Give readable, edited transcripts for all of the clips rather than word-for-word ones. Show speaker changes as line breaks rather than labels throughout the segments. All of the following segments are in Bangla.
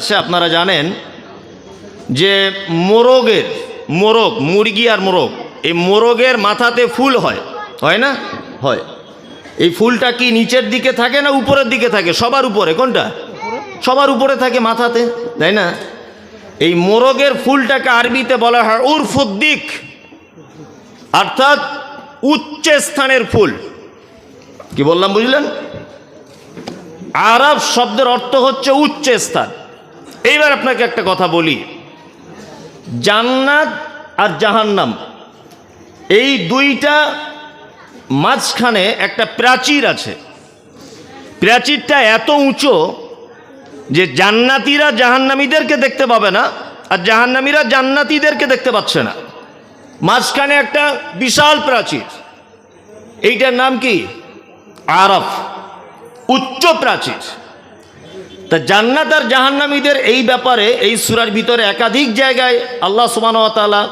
সে আপনারা জানেন যে মোরগ মুরগি আর মোরগ, এই মোরগের মাথাতে ফুল হয় না? হয়। এই ফুলটা কি নিচের দিকে থাকে না উপরের দিকে থাকে? সবার উপরে। কোনটা? সবার উপরে থাকে মাথাতে, তাই না? এই মোরগের ফুলটাকে আরবিতে বলা হয় উরফুদ্দিক, অর্থাৎ উচ্চ স্থানের ফুল। কি বললাম বুঝলেন? আরব শব্দের অর্থ হচ্ছে উচ্চ স্থান। এইবার আপনাকে একটা কথা বলি, জান্নাত আর জাহান্নাম এই দুইটা মাঝখানে একটা প্রাচীর আছে। প্রাচীরটা এত উঁচু যে জান্নাতীরা জাহান্নামীদেরকে দেখতে পাবে না, আর জাহান্নামীরা জান্নাতীদেরকে দেখতে পাচ্ছে না। মাঝখানে একটা বিশাল প্রাচীর, এইটার নাম কি? আরফ, উচ্চ প্রাচীর। তা জান্নাত আর জাহান্নামীদের এই ব্যাপারে এই সূরার ভিতরে একাধিক জায়গায় আল্লাহ সুবহানাহু ওয়া তাআলা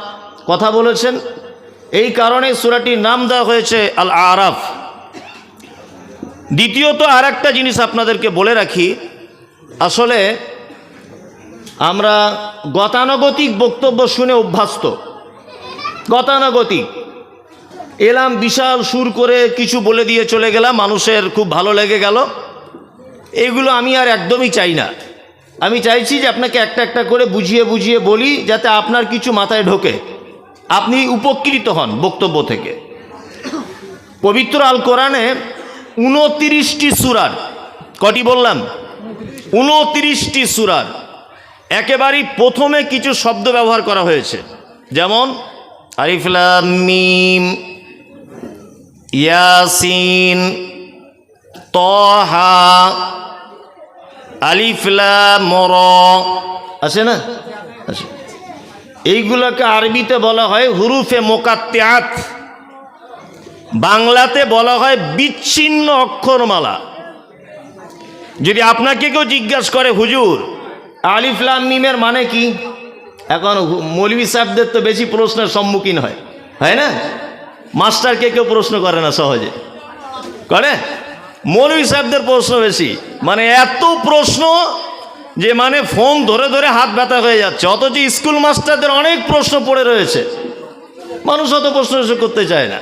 কথা বলেছেন। এই কারণে সূরাটির নাম দেওয়া হয়েছে আল আরাফ। দ্বিতীয়ত আর একটা জিনিস আপনাদেরকে বলে রাখি, আসলে আমরা গতানুগতিক বক্তব্য শুনে অভ্যস্ত। গতানুগতিক এলাম, বিশাল সুর করে কিছু বলে দিয়ে চলে গেলাম, মানুষের খুব ভালো লেগে গেল। এগুলো আমি আর একদমই চাই না। আমি চাইছি যে আপনাকে একটা একটা করে বুঝিয়ে বুঝিয়ে বলি, যাতে আপনার কিছু মাথায় ঢোকে, আপনি উপকৃত হন বক্তব্য থেকে। পবিত্র আল কোরআনে 29টি সূরার, কটি বললাম? 29টি সূরার একেবারেই প্রথমে কিছু শব্দ ব্যবহার করা হয়েছে, যেমন আলিফ লাম মিম, ইয়াসিন, তহা, আলিফ লাম র, আছে না? আছে। এইগুলোকে আরবিতে বলা হয় হুরুফে মুকাত্তিআত, বাংলাতে বলা হয় বিচ্ছিন্ন অক্ষরমালা। যদি আপনাকে কেউ জিজ্ঞাসা করে, হুজুর আলিফ লাম মিমের মানে কি? এখন মৌলভী সাহেবদের তো বেশি প্রশ্নের সম্মুখীন হয় না? মাস্টারকে কেউ প্রশ্ন করে না, সহজে করে। মৌলভী সাহেবদের প্রশ্ন বেশি, মানে এত প্রশ্ন যে মানে ফোন ধরে ধরে হাত ব্যথা হয়ে যাচ্ছে। অথচ স্কুল মাস্টারদের অনেক প্রশ্ন পড়ে রয়েছে, মানুষ অত প্রশ্ন করতে চায় না।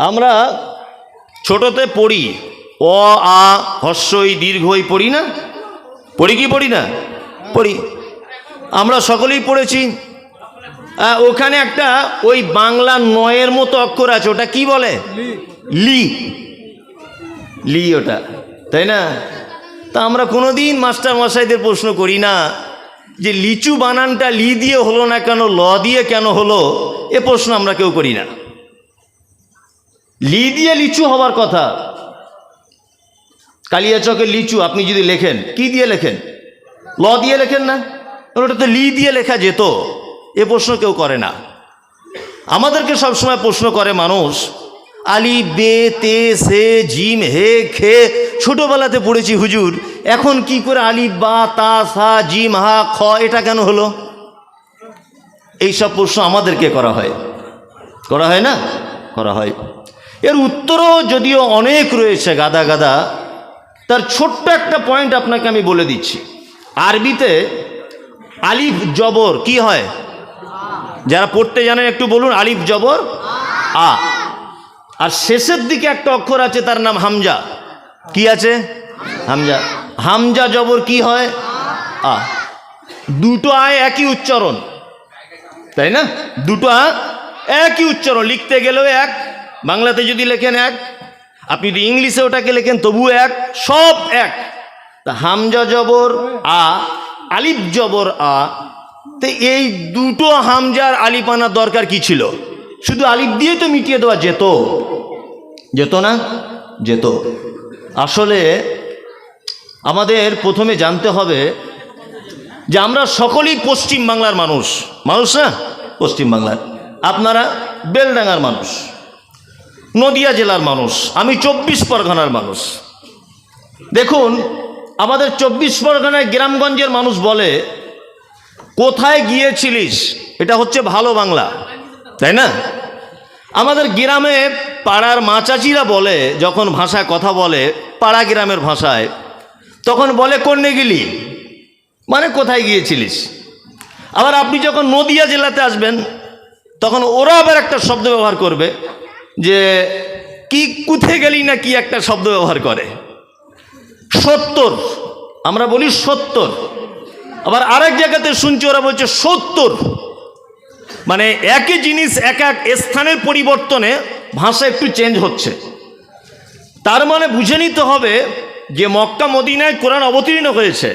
আমরা ছোটতে পড়ি অ আ হস্যই দীর্ঘই, পড়ি না? পড়ি কি পড়ি না? পড়ি। আমরা সকলেই পড়েছি। ওখানে একটা ওই বাংলা নয়ের মতো অক্ষর আছে, ওটা কি বলে? লি। লি ওটা, তাই না? তা আমরা কোনোদিন মাস্টার মশাইদের প্রশ্ন করি না যে লিচু বানানটা লি দিয়ে হলো না কেন, ল দিয়ে কেন হলো? এ প্রশ্ন আমরা কেউ করি না। লি দিয়ে লিচু হবার কথা। কালিয়াচকের লিচু আপনি যদি লেখেন, কি দিয়ে লেখেন? ল দিয়ে লেখেন না? ওটা তো লি দিয়ে লেখা যেত। এ প্রশ্ন কেউ করে না। আমাদেরকে সবসময় প্রশ্ন করে মানুষ, আলি বে তে সে জিম হে খে ছোটবেলাতে পড়েছি হুজুর, এখন কি করে আলি বা তা সা জিম হা খ এটা কেন হলো? এইসব প্রশ্ন আমাদেরকে করা হয় না? করা হয়। এর উত্তরও যদিও অনেক রয়েছে, গাদা গাদা। তার ছোট্ট একটা পয়েন্ট আপনাকে আমি বলে দিচ্ছি। আরবিতে আলিফ জবর কি হয়? যারা পড়তে জানেন একটু বলুন। আলিফ জবর আ, আর শেষের দিকে একটা অক্ষর আছে, তার নাম হামজা। কি আছে? হামজা। হামজা জবর কি হয়? আ। দুটো আয় একই উচ্চারণ, তাই না? দুটো আ একই উচ্চারণ, লিখতে গেলেও এক, বাংলাতে যদি লেখেন এক, আপনি যদি ইংলিশে ওটাকে লেখেন তবুও এক, সব এক। তা হামজা জবর আ, আলিফ জবর আ। তো এই দুটো হামজার আলিফ আনার দরকার কি ছিল? শুধু আলিফ দিয়ে তো মিটিয়ে দেওয়া যেত না? যেত। আসলে আমাদের প্রথমে জানতে হবে যে আমরা সকলেই পশ্চিম বাংলার মানুষ না? পশ্চিম বাংলার। আপনারা বেলডাঙ্গার মানুষ, নদিয়া জেলার মানুষ, আমি 24 পরগনার মানুষ। দেখুন, আমাদের 24 পরগনায় গ্রামগঞ্জের মানুষ বলে, কোথায় গিয়েছিলিস? এটা হচ্ছে ভালো বাংলা, তাই না? আমাদের গ্রামে পাড়ার মা চাচিরা বলে, যখন ভাষায় কথা বলে পাড়া গ্রামের ভাষায়, তখন বলে কোন্নে গেলি, মানে কোথায় গিয়েছিলিস। আবার আপনি যখন নদিয়া জেলাতে আসবেন তখন ওরা আবার একটা শব্দ ব্যবহার করবে যে কি কুথে গেলি না কি একটা শব্দ ব্যবহার করে। 70 আমরা বলি 70, আবার আরেক জায়গাতে শুনছি ওরা বলছে 70। মানে একই জিনিস এক এক স্থানের পরিবর্তনে ভাষা একটু চেঞ্জ হচ্ছে। তার মানে বুঝে নিতে হবে যে মক্কা মদিনায় কোরআন অবতীর্ণ হয়েছে,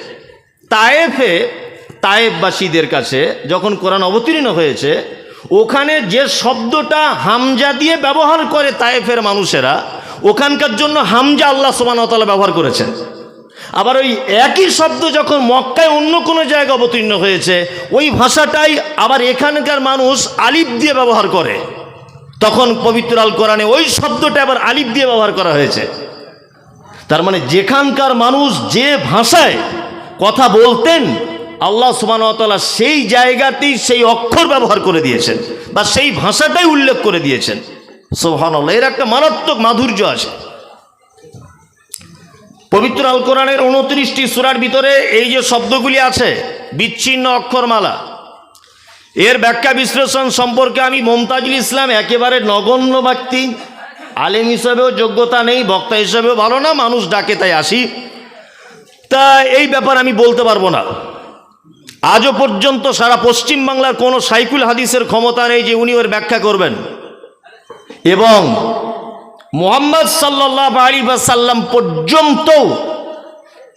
তায়েফবাসীদের কাছে যখন কোরআন অবতীর্ণ হয়েছে ওখানে যে শব্দটা হামজা দিয়ে ব্যবহার করে তায়েফের মানুষেরা, ওখানকার জন্য হামজা আল্লাহ সুবহানাহু ওয়া তাআলা ব্যবহার করেছেন। আবার ওই একই শব্দ যখন মক্কায় অন্য কোনো জায়গায় অবতীর্ণ হয়েছে ওই ভাষাটাই আবার এখানকার মানুষ আলিফ দিয়ে ব্যবহার করে, তখন পবিত্র আল কোরআনে ওই শব্দটা আবার আলিফ দিয়ে ব্যবহার করা হয়েছে। তার মানে যেখানকার মানুষ যে ভাষায় কথা বলতেন আল্লাহ সুবহানাহু ওয়া তাআলা সেই জায়গাতেই সেই অক্ষর ব্যবহার করে দিয়েছেন বা সেই ভাষাটাই উল্লেখ করে দিয়েছেন। সুবহানাল্লাহ, এর একটা মারাত্মক মাধুর্য আছে। পবিত্র আল কোরআনের 29টি সূরার ভিতরে এই যে শব্দগুলি আছে বিচ্ছিন্ন অক্ষরমালা, এর ব্যাখ্যা বিশ্লেষণ সম্পর্কে আমি মুমতাজুল ইসলাম একেবারে নগণ্য ব্যক্তি, আলেম হিসাবেও যোগ্যতা নেই, বক্তা হিসাবেও ভালো না, মানুষ ডাকে তাই আসি, তা এই ব্যাপার আমি বলতে পারবো না। আজও পর্যন্ত সারা পশ্চিম বাংলার কোনো সাইকুল হাদিসের ক্ষমতা নেই যে উনি ওর ব্যাখ্যা করবেন, এবং মুহাম্মদ সাল্লাল্লাহু আলাইহি ওয়াসাল্লাম পর্যন্ত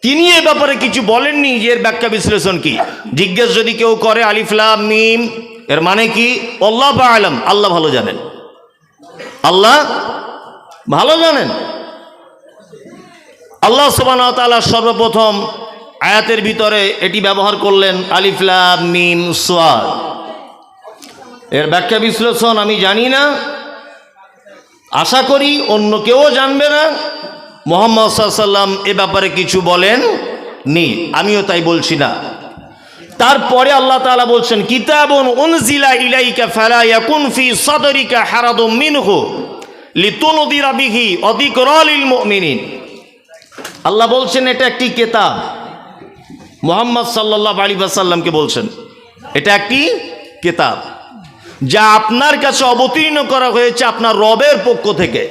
তিনি এ ব্যাপারে কিছু বলেননি যে এর ব্যাখ্যা বিশ্লেষণ কি। জিজ্ঞেস যদি কেউ করে আলিফ লাম মিম এর মানে কি, আল্লাহু আ'লাম, আল্লাহ ভালো জানেন, আল্লাহ ভালো জানেন। আল্লাহ সুবহানাহু ওয়া তাআলা সর্বপ্রথম আয়াতের ভিতরে এটি ব্যবহার করলেন আলিফ লাম মিম সাদ। এর ব্যাখ্যা বিশ্লেষণ আমি জানি না, আশা করি অন্য কেউ জানবে না। মুহাম্মদ সাল্লাল্লাহু আলাইহি ওয়াসাল্লাম এ ব্যাপারে কিছু বলেন নি, আমিও তাই বলছি না। তারপরে আল্লাহ তাআলা বলছেন কিতাবুন উনজিলা ইলাইকা ফালা ইয়াকুন ফি সাদরিকা হারাদুম মিনহু লিতুনদিরা বিহি ওয়া যিকরা লিল মুমিনিন। আল্লাহ বলছেন এটা একটি কিতাব, মুহাম্মদ সাল্লাল্লাহু আলাইহি ওয়াসাল্লামকে বলছেন এটা একটি কিতাব যা আপনার কাছে অবতীর্ণ করা হয়েছে আপনার রবের পক্ষ থেকে।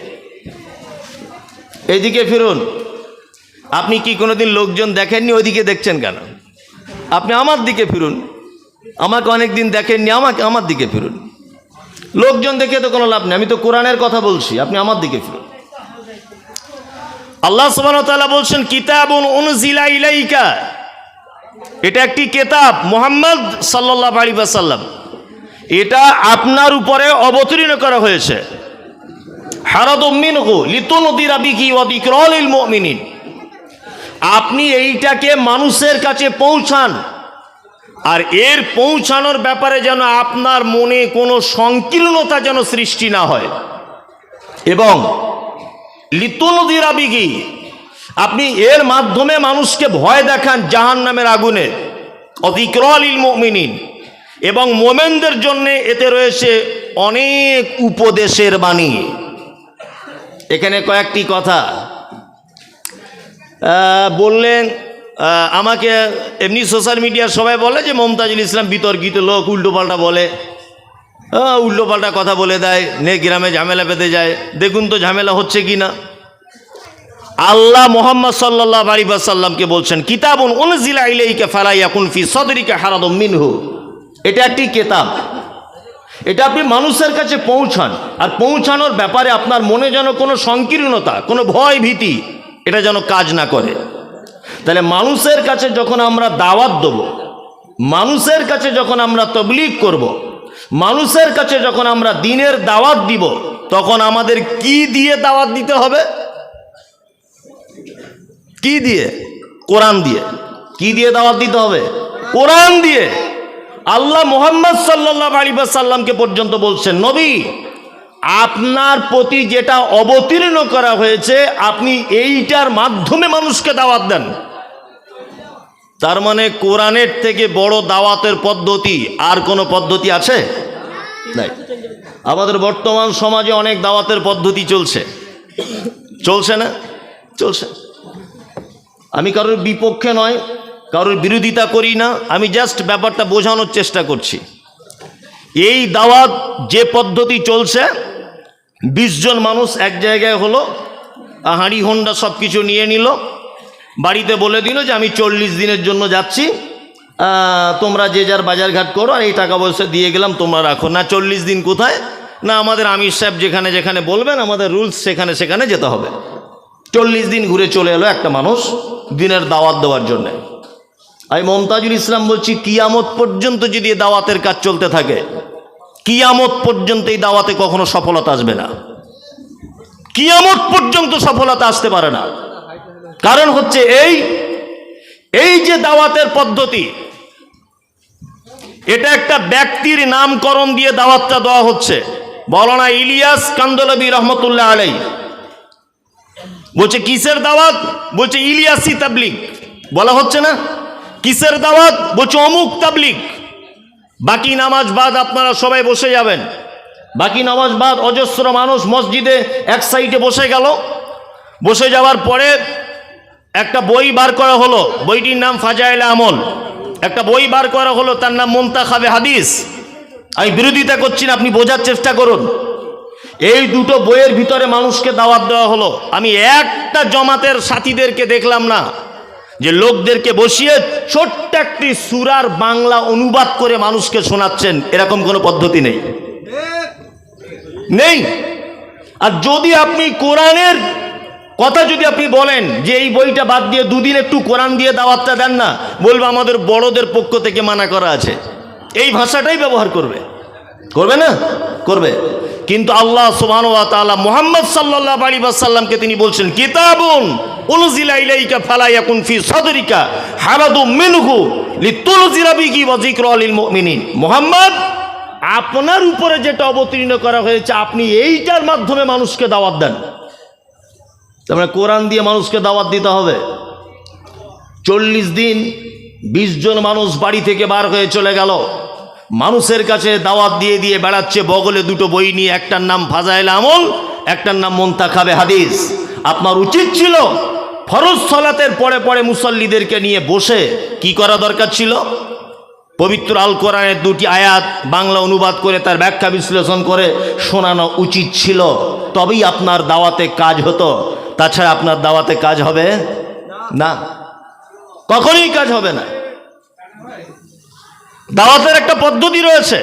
এইদিকে ফিরুন, আপনি কি কোনোদিন লোকজন দেখেননি, ওইদিকে দেখছেন কেন? আপনি আমার দিকে ফিরুন, আমাকে অনেক দিন দেখেননি, আমার দিকে ফিরুন। লোকজন দেখে তো কোনো লাভ নেই, আমি তো কোরআনের কথা বলছি, আপনি আমার দিকে ফিরুন। আল্লাহ সুবহানাহু ওয়া তাআলা বলছেন কিতাবুন উনজিলা ইলাইকা, এটা একটি কিতাব মুহাম্মদ সাল্লাল্লাহু আলাইহি ওয়াসাল্লাম, এটা আপনার উপরে অবতীর্ণ করা হয়েছে। হারাদুম মিনহু লিতুনদিরা বিহি ওয়া যিকরা লিল মুমিনিন, আপনি এইটাকে মানুষের কাছে পৌঁছান, আর এর পৌঁছানোর ব্যাপারে যেন আপনার মনে কোনো সংকীর্ণতা যেন সৃষ্টি না হয়, এবং লিতুনদিরা বিহি আপনি এর মাধ্যমে মানুষকে ভয় দেখান জাহান্নামের আগুনে, ওয়া যিকরা লিল মুমিনিন, এবং মোমেনদের জন্য এতে রয়েছে অনেক উপদেশের বাণী। এখানে কয়েকটি কথা বললেন। আমাকে এমনি সোশ্যাল মিডিয়ার সবাই বলে যে মুমতাজুল ইসলাম বিতর্কিত লোক, উল্টোপাল্টা বলে, উল্টোপাল্টা কথা বলে দেয়, নে গ্রামে ঝামেলা পেতে যায়। দেখুন তো ঝামেলা হচ্ছে কি না। আল্লাহ মুহাম্মদ সাল্লাল্লাহু আলাইহি ওয়াসাল্লামকে বলছেন কিতাবুন উনজিলা ইলাইকা ফালা ইয়াকুন ফি সাদরিকা হারাদুম মিনহু, এটা একটি কিতাব, এটা আপনি মানুষের কাছে পৌঁছান, আর পৌঁছানোর ব্যাপারে আপনার মনে যেন কোনো সংকীর্ণতা, কোনো ভয় ভীতি এটা যেন কাজ না করে। তাহলে মানুষের কাছে যখন আমরা দাওয়াত দেব, মানুষের কাছে যখন আমরা তাবলীগ করব, মানুষের কাছে যখন আমরা দ্বীনের দাওয়াত দিব, তখন আমাদের কি দিয়ে দাওয়াত দিতে হবে? কি দিয়ে? কোরআন দিয়ে। কি দিয়ে দাওয়াত দিতে হবে? কোরআন দিয়ে। আল্লাহ মুহাম্মদ সাল্লাল্লাহু আলাইহি ওয়াসাল্লামকে পর্যন্ত বলছেন নবী আপনার প্রতি যেটা অবতীর্ণ করা হয়েছে আপনি এইটার মাধ্যমে মানুষকে দাওয়াত দেন। তার মানে কোরআনের থেকে বড় দাওয়াতের পদ্ধতি আর কোনো পদ্ধতি আছে? নাই। আমাদের বর্তমান সমাজে অনেক দাওয়াতের পদ্ধতি চলছে, চলছে না? চলছে। আমি কারোর বিপক্ষে নয়, কারোর বিরোধিতা করি না, আমি জাস্ট ব্যাপারটা বোঝানোর চেষ্টা করছি। এই দাওয়াত যে পদ্ধতি চলছে, 20 জন মানুষ এক জায়গায় হলো, হাঁড়ি হোন্ডা সব কিছু নিয়ে নিল, বাড়িতে বলে দিল যে আমি 40 দিনের জন্য যাচ্ছি, তোমরা যে যার বাজারঘাট করো, আর এই টাকা পয়সা দিয়ে গেলাম তোমরা রাখো। না 40 দিন কোথায়, না আমাদের আমির সাহেব যেখানে যেখানে বলবেন, আমাদের রুলস সেখানে সেখানে যেতে হবে। 40 দিন ঘুরে চলে এলো একটা মানুষ দিনের দাওয়াত দেওয়ার জন্য। আমি মমতাজুল ইসলাম বলছি, কিয়ামত পর্যন্ত যদি এই দাওয়াতের কাজ চলতে থাকে, কিয়ামত পর্যন্ত এই দাওয়াতে কখনো সফলতা আসবে না, কিয়ামত পর্যন্ত সফলতা আসতে পারে না। কারণ হচ্ছে এই যে দাওয়াতের পদ্ধতি, এটা একটা ব্যক্তির নামকরণ দিয়ে দাওয়াতটা দেওয়া হচ্ছে। মাওলানা ইলিয়াস কান্দলবি রহমতুল্লাহ আলাই বলছে কিসের দাওয়াত, বলছে ইলিয়াসি তাবলিগ। বলা হচ্ছে না কিসের দাওয়াত, বলছে অমুক তাবলিগ। বাকি নামাজ বাদ আপনারা সবাই বসে যাবেন, বাকি নামাজ বাদ অজস্র মানুষ মসজিদে এক সাইডে বসে গেল। বসে যাওয়ার পরে একটা বই বার করা হলো, বইটির নাম ফাজাইল আমল। একটা বই বার করা হলো, তার নাম মুনতাখাবে হাদিস। আমি বিরোধিতা করছি না, আপনি বোঝার চেষ্টা করুন। এই দুটো বইয়ের ভিতরে মানুষকে দাওয়াত দেওয়া হলো। আমি একটা জমাতের সাথীদেরকে দেখলাম না যে লোকদেরকে বসিয়ে ছোট্ট একটি সূরার বাংলা অনুবাদ করে মানুষকে শোনাচ্ছেন, এরকম কোনো পদ্ধতি নেই, নেই। আর যদি আপনি কোরআনের কথা যদি আপনি বলেন যে এই বইটা বাদ দিয়ে দুদিন একটু কোরআন দিয়ে দাওয়াতটা দেন না, বলবো আমাদের বড়দের পক্ষ থেকে মানা করা আছে। এই ভাষাটাই ব্যবহার করবে, করবে না? করবে। কিন্তু আল্লাহ সুবহানাহু ওয়া তাআলা মুহাম্মদ সাল্লাল্লাহু আলাইহি ওয়াসাল্লামকে তিনি বলছেন, কিতাবুন উনজিলা ইলাইকা ফালা ইয়াকুন ফি সাদরিকা হারাদুম মিনহু লিতুনজিরা বিহি ওয়া যিকরা লিল মুমিনিন। মুহাম্মদ, আপনার উপরে যেটা অবতীর্ণ করা হয়েছে, আপনি এইটার মাধ্যমে মানুষকে দাওয়াত দেন। তারপরে কোরআন দিয়ে মানুষকে দাওয়াত দিতে হবে। 40 দিন 20 জন মানুষ বাড়ি থেকে বার হয়ে চলে গেল, মানুষের কাছে দাওয়াত দিয়ে দিয়ে বেড়াচ্ছে, বগলে দুটো বই নিয়ে, একটার নাম ফাজাইল আমল, একটার নাম মুনতাখাবে হাদিস। আপনার উচিত ছিল ফরজ সালাতের পরে পরে মুসল্লিদেরকে নিয়ে বসে কি করা দরকার ছিল, পবিত্র আল কোরআনের 2টি আয়াত বাংলা অনুবাদ করে তার ব্যাখ্যা বিশ্লেষণ করে শোনানো উচিত ছিল। তবেই আপনার দাওয়াতে কাজ হতো। তাছাড়া আপনার দাওয়াতে কাজ হবে না, কখনোই কাজ হবে না। দাওয়াতের একটা পদ্ধতি রয়েছে,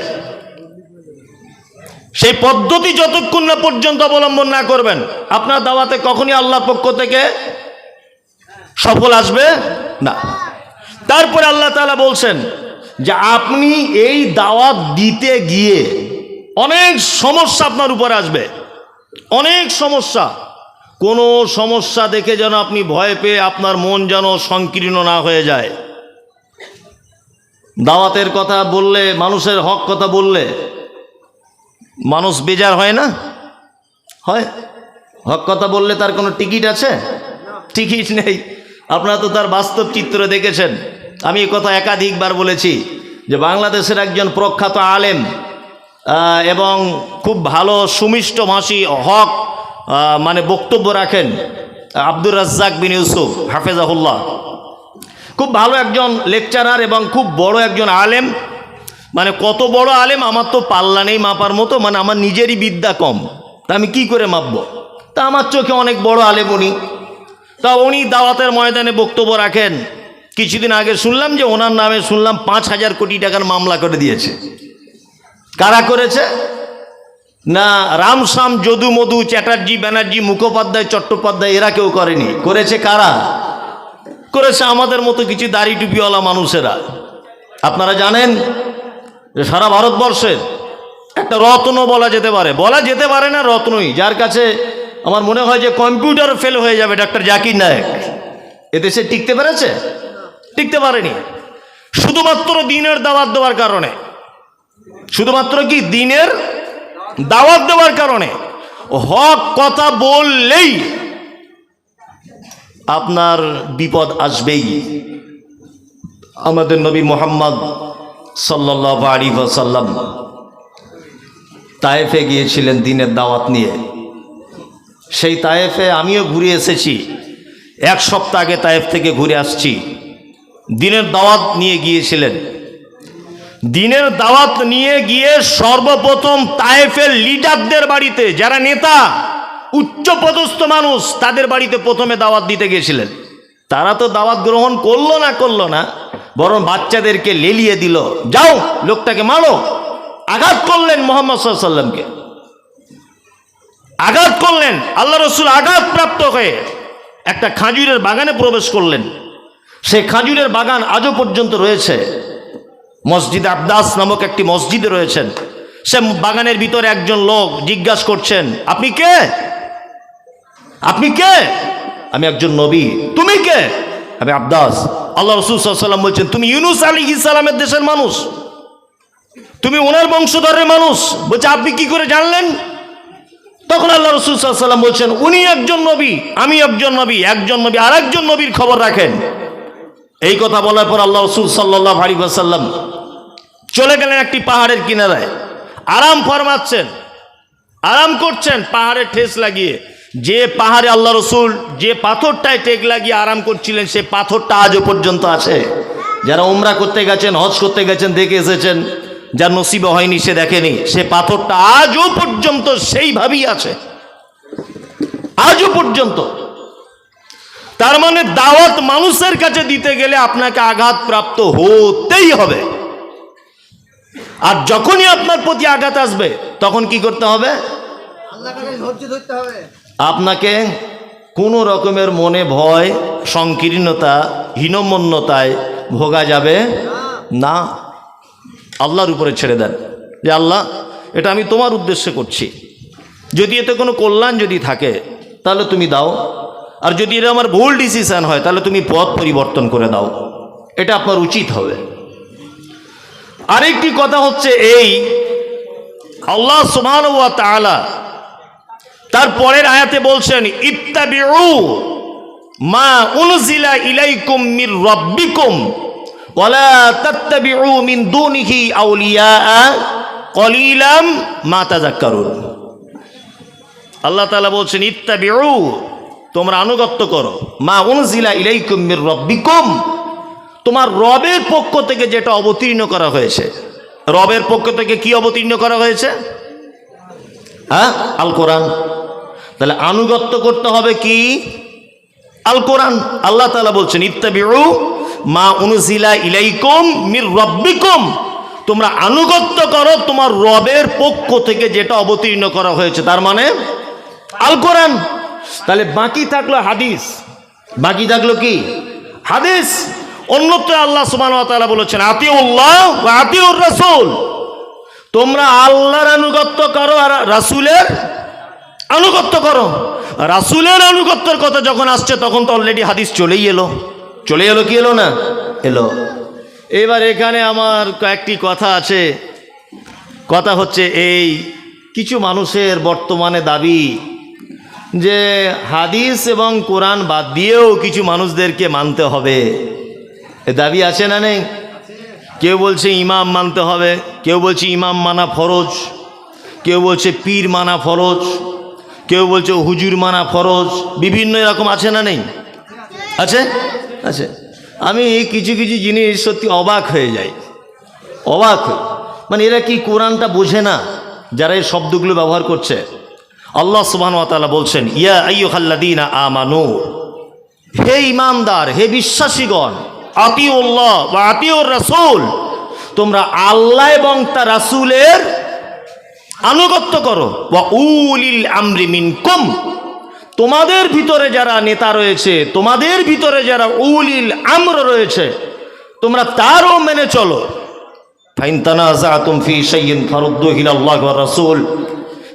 সেই পদ্ধতি যতক্ষণ না পর্যন্ত অবলম্বন না করবেন, আপনার দাওয়াতে কখনই আল্লাহর পক্ষ থেকে সফল আসবে না। তারপরে আল্লাহ তাআলা বলছেন যে আপনি এই দাওয়াত দিতে গিয়ে অনেক সমস্যা আপনার উপর আসবে, অনেক সমস্যা। কোনো সমস্যা দেখে যেন আপনি ভয় পেয়ে আপনার মন যেন সংকীর্ণ না হয়ে যায়। দাওয়াতের কথা বললে, মানুষের হক কথা বললে মানুষ বেজার হয় না? হয়। হক কথা বললে তার কোনো টিকিট আছে? টিকিট নেই। আপনারা তো তার বাস্তব চিত্র দেখেছেন। আমি এই কথা একাধিকবার বলেছি যে বাংলাদেশের একজন প্রখ্যাত আলেম এবং খুব ভালো সুমিষ্ট ভাষী হক মানে বক্তব্য রাখেন, আব্দুর রাজ্জাক বিন ইউসুফ হাফেজাহুল্লাহ, খুব ভালো একজন লেকচারার এবং খুব বড় একজন আলেম। মানে কত বড় আলেম আমার তো পাল্লা নেই মাপার মতো, মানে আমার নিজেরই বিদ্যা কম, তা আমি কি করে মাপবো? তা আমার চোখে অনেক বড় আলেম উনি। তা উনি দাওয়াতের ময়দানে বক্তব্য রাখেন। কিছুদিন আগে শুনলাম যে ওনার নামে শুনলাম 5,000 কোটি টাকার মামলা করে দিয়েছে। কারা করেছে? না রামশ্যাম, যদু মধু, চ্যাটার্জি, ব্যানার্জি, মুখোপাধ্যায়, চট্টোপাধ্যায় এরা কেউ করেনি। করেছে কারা? করেছে আমাদের মতো কিছু দাড়ি টুপিওয়ালা মানুষেরা। আপনারা জানেন যে সারা ভারতবর্ষের একটা রত্ন বলা যেতে পারে না রত্নই, যার কাছে আমার মনে হয় যে কম্পিউটার ফেল হয়ে যাবে, ডক্টর জাকির নায়েক। এদেশে টিকতে পেরেছে? টিকতে পারেনি। শুধুমাত্র দিনের দাওয়াত দেওয়ার কারণে, শুধুমাত্র কি দিনের দাওয়াত দেওয়ার কারণে। হক কথা বললেই আপনার বিপদ আসবেই। আমাদের নবী মুহাম্মদ সাল্লাল্লাহু আলাইহি ওয়াসাল্লাম তায়েফে গিয়েছিলেন দিনের দাওয়াত নিয়ে। সেই তায়েফে আমিও ঘুরে এসেছি। এক সপ্তাহ আগে তায়েফ থেকে ঘুরে আসছি। দিনের দাওয়াত নিয়ে গিয়েছিলেন। দিনের দাওয়াত নিয়ে গিয়ে সর্বপ্রথম তায়েফের লিডারদের বাড়িতে, যারা নেতা উচ্চপদস্থ মানুষ, তাদের বাড়িতে প্রথমে দাওয়াত দিতে গিয়েছিলেন। তারা তো দাওয়াত গ্রহণ করলো না, বরং বাচ্চাদেরকে লেলিয়ে দিল, যাও লোকটাকে মারো। আঘাত করলেন মুহাম্মদ সাল্লাল্লাহু আলাইহি ওয়াসাল্লামকে, আঘাত করলেন। আল্লাহ রসুল আঘাতপ্রাপ্ত হয়ে একটা খাজুরের বাগানে প্রবেশ করলেন। সেই খাজুরের বাগান আজও পর্যন্ত রয়েছে। মসজিদ আব্দাস নামক একটি মসজিদে রয়েছেন। সে বাগানের ভিতরে একজন লোক জিজ্ঞাসা করছেন, আপনি কে? আপনি কে? আমি একজন নবী। তুমি কে? আমি আব্দাস। আল্লাহ রাসূল সাল্লাল্লাহু আলাইহি ওয়াসাল্লাম বলছেন, তুমি ইউনূস আলাইহিস সালামের দেশের মানুষ, তুমি ওনার বংশধরের মানুষ। বলছে, আপনি কি করে জানলেন? তখন আল্লাহ রাসূল সাল্লাল্লাহু আলাইহি ওয়াসাল্লাম বলছেন, উনি একজন নবী, আমি একজন নবী, একজন নবী আর একজন নবীর খবর রাখেন। এই কথা বলার পর আল্লাহ রাসূল সাল্লাল্লাহু আলাইহি ওয়াসাল্লাম চলে গেলেন একটি পাহাড়ের কিনারায়, আরাম ফরমাচ্ছেন, আরাম করছেন পাহাড়ে ঠেস লাগিয়ে। যে পাহাড়ে আল্লাহ রসুল যে পাথরটায় টেক লাগিয়ে আরাম করছিলেন, সে পাথরটা আজও পর্যন্ত আছে। যারা উমরা করতে গেছেন, হজ করতে গেছেন, দেখে এসেছেন, যার নসিবে হয়নি সে দেখেনি, সে পাথরটা আজও পর্যন্ত সেইভাবেই আছে, আজও পর্যন্ত। তার মানে দাওয়াত মানুষের কাছে দিতে গেলে আপনাকে আঘাতপ্রাপ্ত হতেই হবে। আর যখনই আপনার প্রতি আঘাত আসবে, তখন কি করতে হবে? আপনাকে কোনো রকমের মনে ভয়, সংকীর্ণতা, হীনমন্যতায় ভোগা যাবে না। আল্লাহর উপরে ছেড়ে দেন যে, আল্লাহ, এটা আমি তোমার উদ্দেশ্যে করছি, যদি এতে কোনো কল্যাণ যদি থাকে তাহলে তুমি দাও, আর যদি এটা আমার ভুল ডিসিশন হয় তাহলে তুমি পথ পরিবর্তন করে দাও। এটা আপনার উচিত হবে। আরেকটি কথা হচ্ছে এই, আল্লাহ সুবহানাহু ওয়া তাআলা তার পরের আয়াতে বলছেন, ইত্তাবিউ মা উনজিলা ইলাইকুম মির রাব্বিকুম ওয়ালা তাত্তাবিউ মিন দুনিহি আউলিয়া কলিলাম মা তাযাক্কারুন। আল্লাহ তাআলা বলছেন, ইত্তাবিউ, তোমরা আনুগত্য করো, মা উনজিলা ইলাইকুম মির রাব্বিকুম, তোমার রবের পক্ষ থেকে যেটা অবতীর্ণ করা হয়েছে। রবের পক্ষ থেকে কি অবতীর্ণ করা হয়েছে? হ্যাঁ, আল কোরআন। তাহলে আনুগত্য করতে হবে কি? আল কোরআন। আল্লাহ তাআলা বলছেন, ইত্তাবিউ মা উনজিলা ইলাইকুম মির রাব্বিকুম, তোমরা আনুগত্য করো তোমার রবের পক্ষ থেকে যেটা অবতীর্ণ করা হয়েছে, তার মানে আল কোরআন। তাহলে বাকি থাকলো হাদিস, বাকি থাকলো কি? হাদিস। অন্যত্র আল্লাহ সুবহানাহু ওয়া তাআলা বলেছেন, আতিউল্লাহ ওয়া আতিউর রাসূল, তোমরা আল্লাহর আনুগত্য করো আর রাসূলের আনুগত্য করো। রাসূলের আনুগত্যের কথা যখন আসছে, তখন তো অলরেডি হাদিস চলেই এলো। চলে এলো কি এলো না? এলো। এবার এখানে আমার কয়েকটি কথা আছে। কথা হচ্ছে এই, কিছু মানুষের বর্তমানে দাবি যে হাদিস এবং কোরআন বাদ দিয়েও কিছু মানুষদেরকে মানতে হবে। এ দাবি আছে না নেই? কেউ বলছে ইমাম মানতে হবে, কেউ বলছে ইমাম মানা ফরজ, কেউ বলছে পীর মানা ফরজ, কেউ বলছে হুজুর মানা ফরজ, বিভিন্ন এরকম আছে না নেই? আছে, আছে। আমি কিছু কিছু জিনিস সত্যি অবাক হয়ে যাই, অবাক। মানে এরা কি কোরআনটা বোঝে না যারা এই শব্দগুলো ব্যবহার করছে? আল্লাহ সুবহানাহু ওয়া তাআলা বলছেন, ইয়া আইয়ুহাল্লাযীনা আমানু, হে ঈমানদার, হে বিশ্বাসীগণ, আতিউল্লাহ ওয়া আতিউর রাসূল, তোমরা আল্লাহ এবং তার রাসূলের আনুগত্য করো। ওয়া উলিল আমরি মিনকুম, তোমাদের ভিতরে যারা নেতা রয়েছে, তোমাদের ভিতরে যারা উলিল আমর রয়েছে, তোমরা তারও মেনে চলো। ফাইন তানাযাতুম ফি শাইইন ফারুদ্দুহু ইলাল্লাহি ওয়া রাসূল,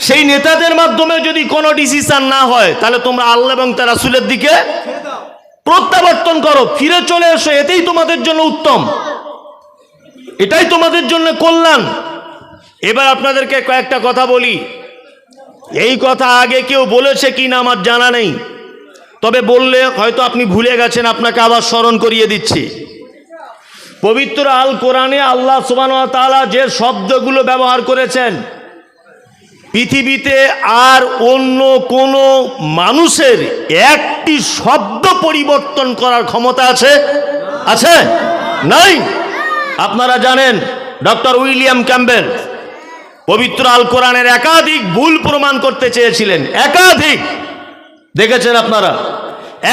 সেই নেতাদের মাধ্যমে যদি কোনো ডিসিশন না হয়, তাহলে তোমরা আল্লাহ এবং তার রাসূলের দিকে প্রত্যাবর্তন করো, ফিরে চলে এসো। এটাই তোমাদের জন্য উত্তম, এটাই তোমাদের জন্য কল্যাণ। এবার আপনাদেরকে কয়েকটা কথা বলি। এই কথা আগে কেউ বলেছে কিনা আমার জানা নেই, তবে বললে হয়তো আপনি ভুলে গেছেন, আপনাকে আবার স্মরণ করিয়ে দিচ্ছি। পবিত্র আল কোরআনে আল্লাহ সুবহানাহু ওয়া তাআলা যে শব্দগুলো ব্যবহার করেছেন, পৃথিবীতে আর অন্য কোনো মানুষের একটি শব্দ পরিবর্তন করার ক্ষমতা আছে? আছে? নাই। আপনারা জানেন ডক্টর উইলিয়াম ক্যাম্বেল পবিত্র আল কোরআনের একাধিক ভুল প্রমাণ করতে চেয়েছিলেন, একাধিক, দেখেছেন আপনারা,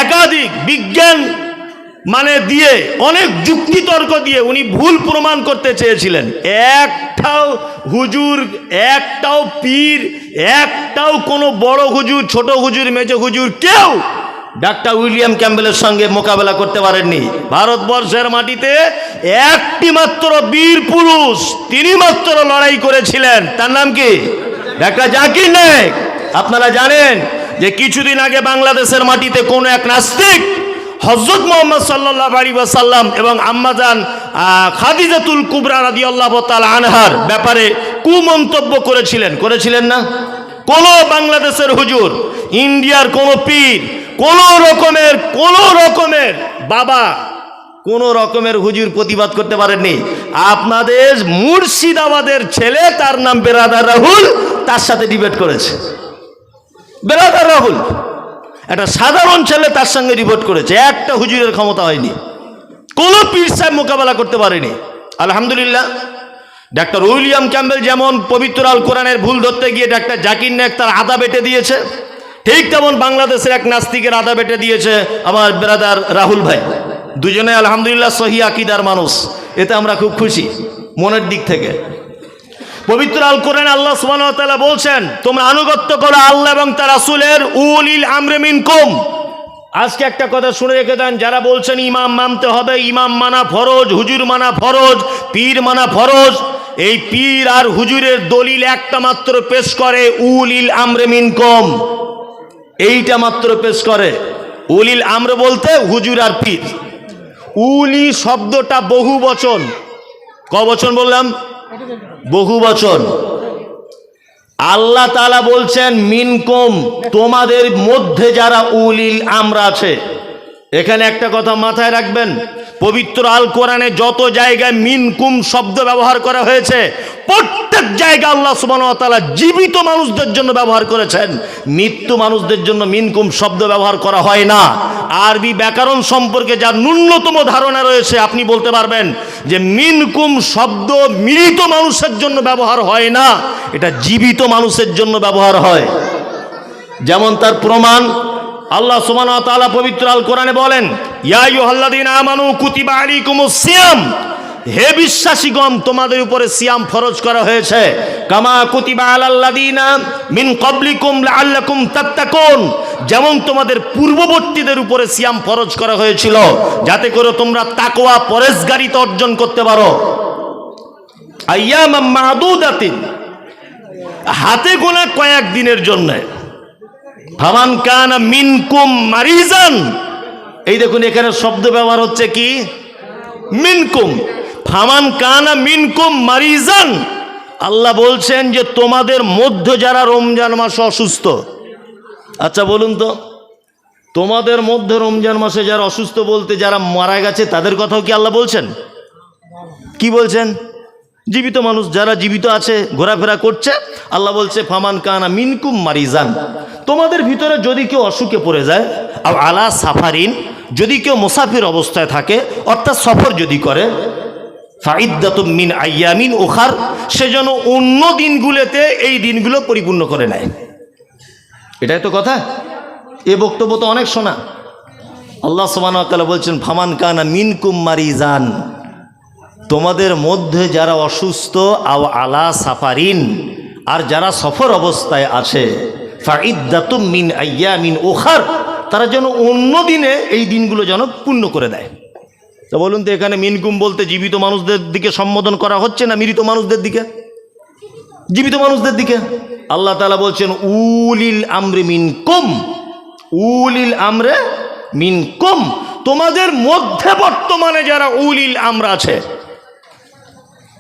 একাধিক বিজ্ঞান মানে দিয়ে অনেক যুক্তিতর্ক দিয়ে উনি ভুল প্রমাণ করতে চেয়েছিলেন। একটাও হুজুর, একটাও পীর, একটাও কোনো বড় হুজুর, ছোট হুজুর, মেজ হুজুর, কেউ ডাক্তার উইলিয়াম ক্যাম্বেলের সঙ্গে মোকাবেলা করতে পারেননি। ভারতবর্ষের মাটিতে একটি মাত্র বীর পুরুষ, তিনি মাত্র লড়াই করেছিলেন, তার নাম কি? ডাক্তার জাকির নায়েক। আপনারা জানেন যে কিছুদিন আগে বাংলাদেশের মাটিতে কোন এক নাস্তিক হযরত মুহাম্মদ সাল্লাল্লাহু আলাইহি ওয়াসাল্লাম এবং আম্মাজান খাদিজাতুল কুবরা রাদিয়াল্লাহু তাআলা আনহার ব্যাপারে কুমন্তব্য করেছিলেন না? কোন বাংলাদেশের হুজুর, ইন্ডিয়ার কোন পীর, কোন রকমের বাবা, কোন রকমের হুজুর প্রতিবাদ করতে পারেননি। আপনাদের মুর্শিদাবাদের ছেলে, তার নাম বেরাদার রাহুল, তার সাথে ডিবেট করেছে। বেরাদার রাহুল একটা সাধারণ ছেলে, তার সঙ্গে ডিবেট করেছে। একটা হুজুরের ক্ষমতা হয়নি, কোন পীর সাহেব মোকাবেলা করতে পারেনি। আলহামদুলিল্লাহ, ডাক্তার উইলিয়াম ক্যাম্বেল যেমন পবিত্র আল কোরআনের ভুল ধরতে গিয়ে ডাক্তার জাকির নায়েক তার আদা বেটে দিয়েছে, ঠিক তেমন বাংলাদেশের এক নাস্তিকের আদা বেটে দিয়েছে আমার ব্রাদার রাহুল ভাই। দুজনে আলহামদুলিল্লাহ সহি আকীদার মানুষ, এতে আমরা খুব খুশি মনের দিক থেকে। পবিত্র আল কোরআনে আল্লাহ সুবহানাহু ওয়া তাআলা বলছেন, তোমরা আনুগত্য করো আল্লাহ এবং তার রাসূলের, উলিল আমরি মিনকুম। আজকে একটা কথা শুনে রেখে দেন, যারা বলছেন ইমাম মানতে হবে, ইমাম মানা ফরজ, হুজুর মানা ফরজ, পীর মানা ফরজ, এই পীর আর হুজুরের দলিল একটা মাত্র পেশ করে, উলিল আমরি মিনকুম, এইটা মাত্র পেশ করে। উলিল আমর বলতে হুজুর আর পীর। উলি শব্দটা বহু বচন, ক বচন বললাম? বহু বচন। আল্লাহ তাআলা বলছেন মিনকুম, তোমাদের মধ্যে যারা উলিল আমর আছে। এখানে একটা কথা মাথায় রাখবেন, পবিত্র আল কোরআনে যত জায়গায় মিনকুম শব্দ ব্যবহার করা হয়েছে, প্রত্যেক জায়গায় আল্লাহ সুবহানাহু ওয়া তাআলা জীবিত মানুষদের জন্য ব্যবহার করেছেন, মৃত্যু মানুষদের জন্য মিনকুম শব্দ ব্যবহার করা হয় না। আরবি ব্যাকরণ সম্পর্কে যার ন্যূনতম ধারণা রয়েছে, আপনি বলতে পারবেন যে মিনকুম শব্দ মৃত মানুষের জন্য ব্যবহার হয় না, এটা জীবিত মানুষের জন্য ব্যবহার হয়। যেমন তার প্রমাণ আল্লাহ সুবহানাহু ওয়া তাআলা পবিত্র আল কোরআনে বলেন, ইয়া আইয়ুহাল্লাযীনা আমানু কুতিবা আলাইকুমুস সিয়াম, হে বিশ্বাসীগণ তোমাদের উপরে সিয়াম ফরজ করা হয়েছে, কামা কুতিবা আলাল্লাযীনা মিন ক্বাবলিকুম লাআল্লাকুম তাত্তাকুন, যেমন তোমাদের পূর্ববর্তীদের উপরে সিয়াম ফরজ করা হয়েছিল যাতে করে তোমরা তাকওয়া পরহেজগারিতা অর্জন করতে পারো। আইয়ামাম মা'দুদাতিন, হাতে গোনা কয়েক দিনের জন্য। ফামান কানা মিনকুম মারিজান, এই দেখুন এখানে শব্দ ব্যবহার হচ্ছে কি? মিনকুম। ফামান কানা মিনকুম মারিজান, আল্লাহ বলছেন যে তোমাদের মধ্যে যারা রমজান মাসে অসুস্থ। আচ্ছা বলুন তো, তোমাদের মধ্যে রমজান মাসে যারা অসুস্থ বলতে যারা মারা গেছে তাদের কথাও কি আল্লাহ বলছেন? কি বলছেন? জীবিত মানুষ যারা জীবিত আছে, ঘোরাফেরা করছে, আল্লাহ বলছে ফামান কানা মিনকুম মারিজান, তোমাদের ভিতরে যদি কেউ অসুখে পড়ে যায়, আর আলা সাফারিন, যদি কেউ মুসাফির অবস্থায় থাকে, অর্থাৎ সফর যদি করে, ফাইদ্দাতুম মিন আইয়ামিন উখার, সে যেন অন্য দিনগুলোতে এই দিনগুলো পরিপূর্ণ করে নেয়। এটাই তো কথা। এ বক্তব্য তো অনেক শোনা। আল্লাহ সুবহানাহু ওয়া তাআলা বলছেন ফামান কানা মিনকুম মারিজান, তোমাদের মধ্যে যারা অসুস্থ, আও আলা সাফারিন, আর যারা সফর অবস্থায় আছে, ফাইদ্দাতুম মিন আইয়ামিন উখার, তারা যেন অন্য দিনে এই দিনগুলো যেন পূর্ণ করে দেয়। তো বলুন তো, এখানে মিনকুম বলতে জীবিত মানুষদের দিকে সম্বোধন করা হচ্ছে না মৃত মানুষদের দিকে? জীবিত মানুষদের দিকে। আল্লাহ তাআলা বলছেন উলিল আমরি মিনকুম, উলিল আমরে মিনকুম, তোমাদের মধ্যে বর্তমানে যারা উলিল আমর আছে,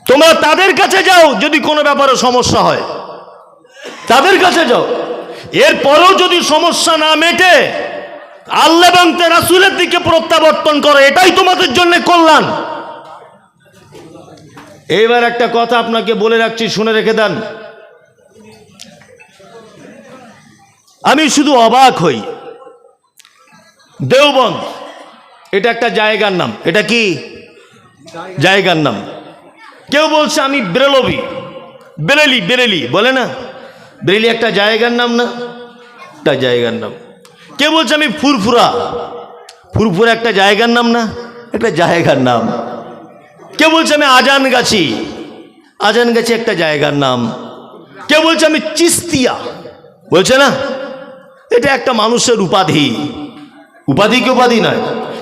তোমরা তাদের কাছে যাও। যদি কোনো ব্যাপারে সমস্যা হয় তাদের কাছে যাও। এরপরেও যদি সমস্যা না মেটে, আল্লাহ এবং তার রাসূলের দিকে প্রত্যাবর্তন করো, এটাই তোমাদের জন্য কল্যাণ। এইবার একটা কথা আপনাকে বলে রাখছি, শুনে রেখে দেন। আমি শুধু অবাক হই, দেওবন্দ এটা একটা জায়গার নাম। এটা কি জায়গার নাম? কেউ বলছে আমি বেরেলভি, বেরেলি বলে না, বেরেলি একটা জায়গার নাম না? একটা জায়গার নাম। কেউ বলছে আমি ফুরফুরা, ফুরফুরা একটা জায়গার নাম না? একটা জায়গার নাম। কেউ বলছে আমি আজানগাছি, আজানগাছি একটা জায়গার নাম। কেউ বলছে আমি চিস্তিয়া, বলছে না, এটা একটা মানুষের উপাধি, উপাধি কি উপাধি নয়।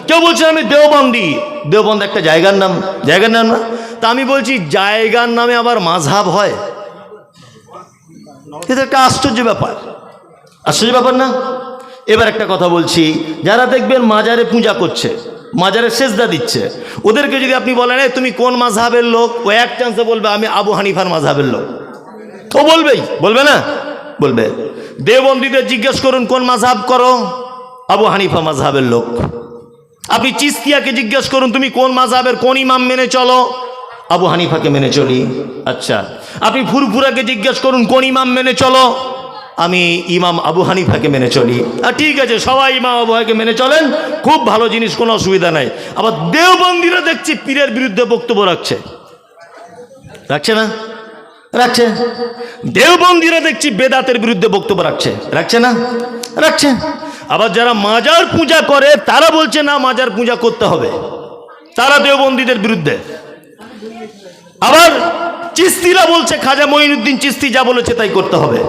কেউ বলছে আমি দেওবন্দি, দেওবন্দ একটা জায়গার নাম, জায়গার নাম না? তা আমি বলছি জায়গার নামে আবার মাযহাব হয়? এটা একটা আশ্চর্য ব্যাপার, আশ্চর্য ব্যাপার না? এবার একটা কথা বলছি, যারা দেখবেন মাজারে পূজা করছে, মাজারে সেজদা দিচ্ছে, ওদেরকে যদি আপনি বলেন তুমি কোন মাযহাবের লোক, ও এক চান্সে বলবে আমি আবু হানিফার মাযহাবের লোক। ও বলবেই, বলবে না? বলবে। দেওবন্দীদের জিজ্ঞেস করুন কোন মাযহাব করো, আবু হানিফা মাযহাবের লোক। আপনি চিস্তিয়াকে জিজ্ঞেস করুন তুমি কোন মাযহাবের, কোন ইমাম মেনে চলো, আবু হানিফাকে মেনে চলি। আচ্ছা, আপনি ফুরফুরাকে জিজ্ঞেস করুন কোন ইমাম মেনে চলো, আমি ইমাম আবু হানিফাকে মেনে চলি। আর ঠিক আছে, সবাই ইমাম আবু হানিফাকে মেনে চলেন, খুব ভালো জিনিস, কোনো অসুবিধা নাই। আবার দেওবন্দীরা দেখছি পীরের বিরুদ্ধে বক্তব্য রাখছে, রাখছে না? রাখছে। দেওবন্দীরা দেখছি বেদাতের বিরুদ্ধে বক্তব্য রাখছে, রাখছে না? রাখছে। আবার যারা মাজার পূজা করে তারা বলছে না মাজার পূজা করতে হবে, তারা দেওবন্দীদের বিরুদ্ধে। আবার চিস্তিরা বলছে খাজা মঈনুদ্দিন চিস্তি যা বলেছে তাই করতে হবে।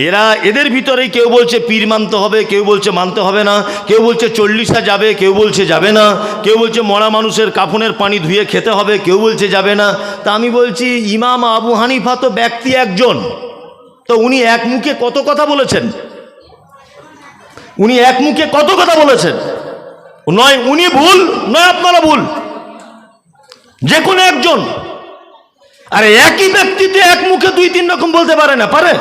এরা এদের ভিতরেই কেউ বলছে পীর মানতে হবে, কেউ বলছে মানতে হবে না, কেউ বলছে 40 যাবে, কেউ বলছে যাবে না, কেউ বলছে মরা মানুষের কাফনের পানি ধুয়ে খেতে হবে, কেউ বলছে যাবে না। তা আমি বলছি ইমাম আবু হানিফা তো ব্যক্তি একজন, তো উনি এক মুখে কত কথা বলেছেন, উনি এক মুখে কত কথা বলেছেন। নয় উনি ভুল, নয় আপনারা ভুল, যে কোনো একজন। আরে একই ব্যক্তিতে এক মুখে 2-3 রকম বলতে পারে না? পারে।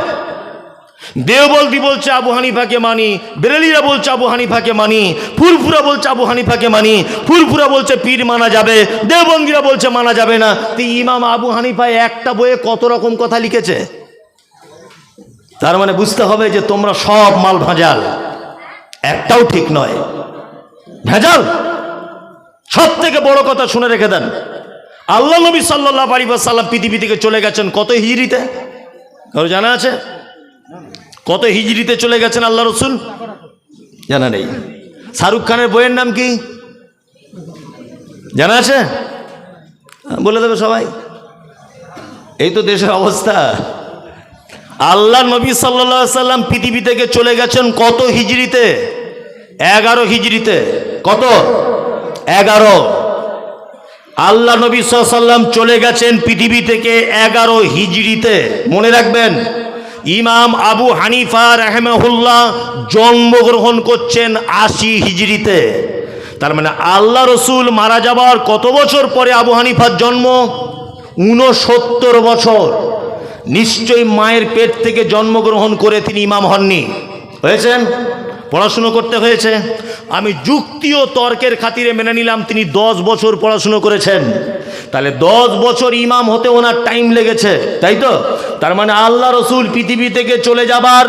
দেওবন্দি বলছে আবু হানিফাকে মানি, বেরেলিরা বলছে আবু হানিফাকে মানি, ফুরফুরা বলছে আবু হানিফাকে মানি, ফুরফুরা বলছে পীর মানা যাবে, দেওবন্দিরা বলছে মানা যাবে না। তো ইমাম আবু হানিফা একটা বইয়ে কত রকম কথা লিখেছে, তার মানে বুঝতে হবে যে তোমরা সব মাল ভেজাল, একটাও ঠিক নয়, ভেজাল। সব থেকে বড় কথা শুনে রেখে দেন, আল্লাহ নবী সাল্লাল্লাহু আলাইহি ওয়াসাল্লাম পৃথিবী থেকে চলে গেছেন কত হিজরিতে? কারো জানা আছে? কত হিজরিতে চলে গেছেন আল্লাহ রসুল? জানা নেই। শাহরুখ খানের বইয়ের নাম কি জানা আছে? বলে দেবে সবাই। এই তো দেশের অবস্থা। আল্লাহ নবী সাল্লাল্লাহু আলাইহি ওয়াসাল্লাম পৃথিবী থেকে চলে গেছেন কত হিজরিতে? 11 হিজরিতে। কত? 11। আল্লাহ নবী সাল্লাল্লাহু আলাইহি ওয়াসাল্লাম চলে গেছেন পৃথিবী থেকে 11 হিজরিতে। মনে রাখবেন, ইমাম আবু হানিফা রাহিমাহুল্লাহ জন্মগ্রহণ করছেন 80 হিজরিতে। তার মানে আল্লাহ রসুল মারা যাবার কত বছর পরে আবু হানিফার জন্ম? 69 বছর। নিশ্চয়ই মায়ের পেট থেকে জন্মগ্রহণ করে তিনি ইমাম হননি, হয়েছেন, পড়াশুনো করতে হয়েছে। আমি যুক্তি ও তর্কের খাতিরে মেনে নিলাম তিনি 10 বছর পড়াশুনো করেছেন, তাহলে 10 বছর ইমাম হতে ওনার টাইম লেগেছে, তাই তো? তার মানে আল্লাহ রসুল পৃথিবী থেকে চলে যাবার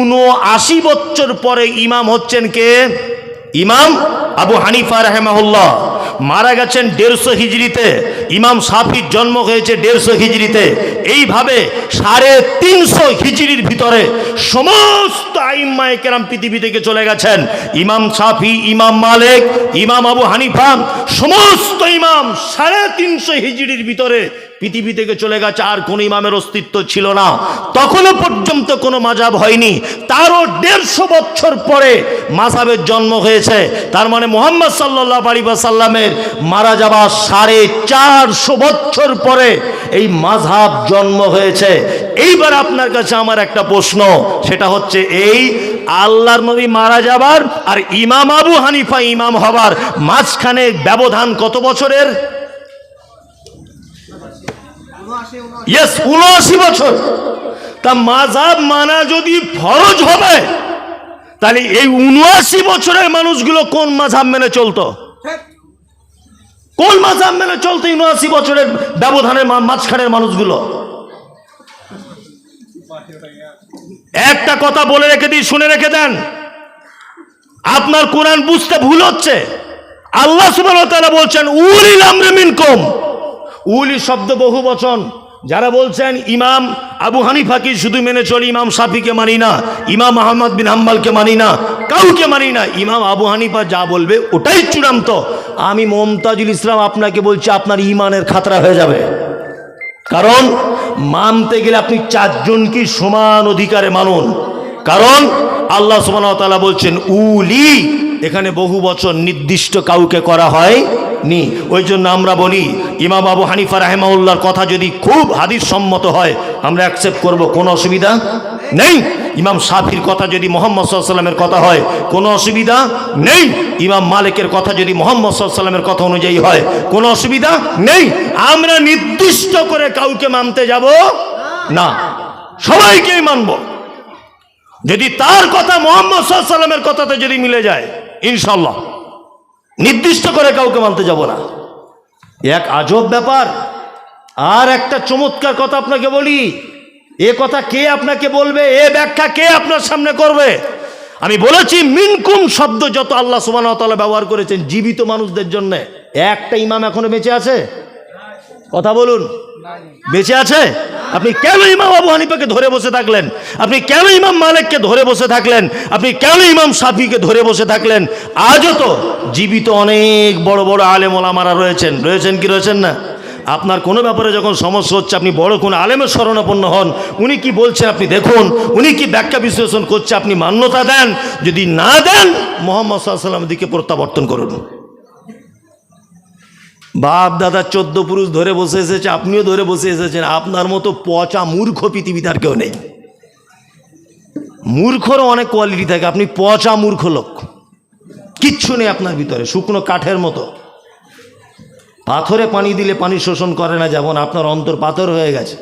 79 বছর পরে ইমাম হচ্ছেন কে? ইমাম আবু হানিফা রাহিমাহুল্লাহ। মারা গেছেন 150 হিজরিতে। ইমাম শাফির জন্ম হয়েছে 150 হিজরিতে। এইভাবে 350 হিজরির ভিতরে সমস্ত আইম্মায়ে কেরাম পৃথিবী থেকে চলে গেছেন। ইমাম শাফি, ইমাম মালিক, ইমাম আবু হানিফা, সমস্ত ইমাম 350 হিজরির ভিতরে পৃথিবী থেকে চলে গেছে। আর কোন ইমামের অস্তিত্ব ছিল না, তখনও পর্যন্ত কোনো মাযহাব হয়নি। তারও 150 বছর পরে মাযহাবের জন্ম হয়েছে। তার মানে মুহাম্মদ সাল্লাল্লাহু আলাইহি ওয়াসাল্লামের মারা যাবার 450 বছর পরে এই মাযহাব জন্ম হয়েছে। এইবার আপনার কাছে আমার একটা প্রশ্ন, সেটা হচ্ছে এই আল্লাহর নবী মারা যাবার আর ইমাম আবু হানিফা ইমাম হবার মাঝখানে ব্যবধান কত বছরের? 79 বছর। তা মাযহাব মানা যদি ফরজ হবে, তাহলে এই 79 বছরের মানুষগুলো কোন মাযহাব মেনে চলতো? কোন মাযহাব মেনে চলতো 79 বছরের ব্যবধানের মাঝখানের মানুষগুলো? একটা কথা বলে রেখে দিই, শুনে রেখে দেন, আপনার কোরআন বুঝতে ভুল হচ্ছে। আল্লাহ সুবহানাহু ওয়া তাআলা বলছেন উলিল আমরি মিনকুম। উলি শব্দ বহু বচন। যারা বলছেন ইমাম আবু হানিফাকে শুধু মেনে চলি, ইমাম শাফিকে মানি না, ইমাম আহমদ বিন হাম্বলকে মানি না, কাউকে মানি না, ইমাম আবু হানিফা যা বলবে ওটাই চূড়ান্ত। আমি মুমতাজুল ইসলাম আপনাকে বলছি আপনার ইমানের খাতরা হয়ে যাবে। কারণ মানতে গেলে আপনি চারজনকে সমান অধিকারে মানুন। কারণ আল্লাহ সুবহানাহু ওয়া তাআলা বলছেন উলি, এখানে বহু বচন, নির্দিষ্ট কাউকে করা হয় নি। ওই জন্য আমরা বলি ইমাম আবু হানিফা রাহিমাহুল্লাহর কথা যদি খুব হাদিস সম্মত হয় আমরা অ্যাকসেপ্ট করব, কোনো অসুবিধা নেই। ইমাম শাফির কথা যদি মুহাম্মদ সাল্লাল্লাহু আলাইহি ওয়াসাল্লামের কথা হয় কোনো অসুবিধা নেই। ইমাম মালিকের কথা যদি মুহাম্মদ সাল্লাল্লাহু আলাইহি ওয়াসাল্লামের কথা অনুযায়ী হয় কোনো অসুবিধা নেই। আমরা নির্দিষ্ট করে কাউকে মানতে যাব না, সবাইকেই মানব। যদি তার কথা মুহাম্মদ সাল্লাল্লাহু আলাইহি ওয়াসাল্লামের কথাতে যদি মিলে যায় ইনশাআল্লাহ, নির্দিষ্ট করে কাউকে মানতে যাব না। এক আজব ব্যাপার। আর একটা চমৎকার কথা আপনাকে বলি, এ কথা কে আপনাকে বলবে, এ ব্যাখ্যা কে আপনার সামনে করবে? আমি বলেছি মিনকুম শব্দ যত আল্লাহ সুবহানাহু ওয়া তাআলা ব্যবহার করেছেন জীবিত মানুষদের জন্য। একটা ইমাম এখনো বেঁচে আছে? কথা বলুন, বেঁচে আছে? আপনি কেন ইমাম আবু হানিফাকে ধরে বসে থাকলেন? আপনি কেন ইমাম মালিককে ধরে বসে থাকলেন? আপনি কেন ইমাম শাফিকে ধরে বসে থাকলেন? আজও তো জীবিত অনেক বড় বড় আলেম ওলামারা রয়েছেন কি রয়েছেন না? আপনার কোনো ব্যাপারে যখন সমস্যা হচ্ছে আপনি বড় কোনো আলেমের শরণাপন্ন হন, উনি কি বলছেন আপনি দেখুন, উনি কি ব্যাখ্যা বিশ্লেষণ করছে আপনি মান্যতা দেন। যদি না দেন মুহাম্মদ সাল্লাল্লাহু আলাইহি ওয়াসাল্লামের দিকে প্রত্যাবর্তন করুন। বাপ দাদা 14 পুরুষ ধরে বসে এসেছে, আপনিও ধরে বসে এসেছেন। আপনার মতো পচা মূর্খ পৃথিবীতে আর কেউ নেই। মূর্খরও অনেক কোয়ালিটি থাকে, আপনি পচা মূর্খ লোক, কিচ্ছু নেই আপনার ভিতরে, শুকনো কাঠের মতো। পাথরে পানি দিলে পানি শোষণ করে না, যেমন আপনার অন্তর পাথর হয়ে গেছে।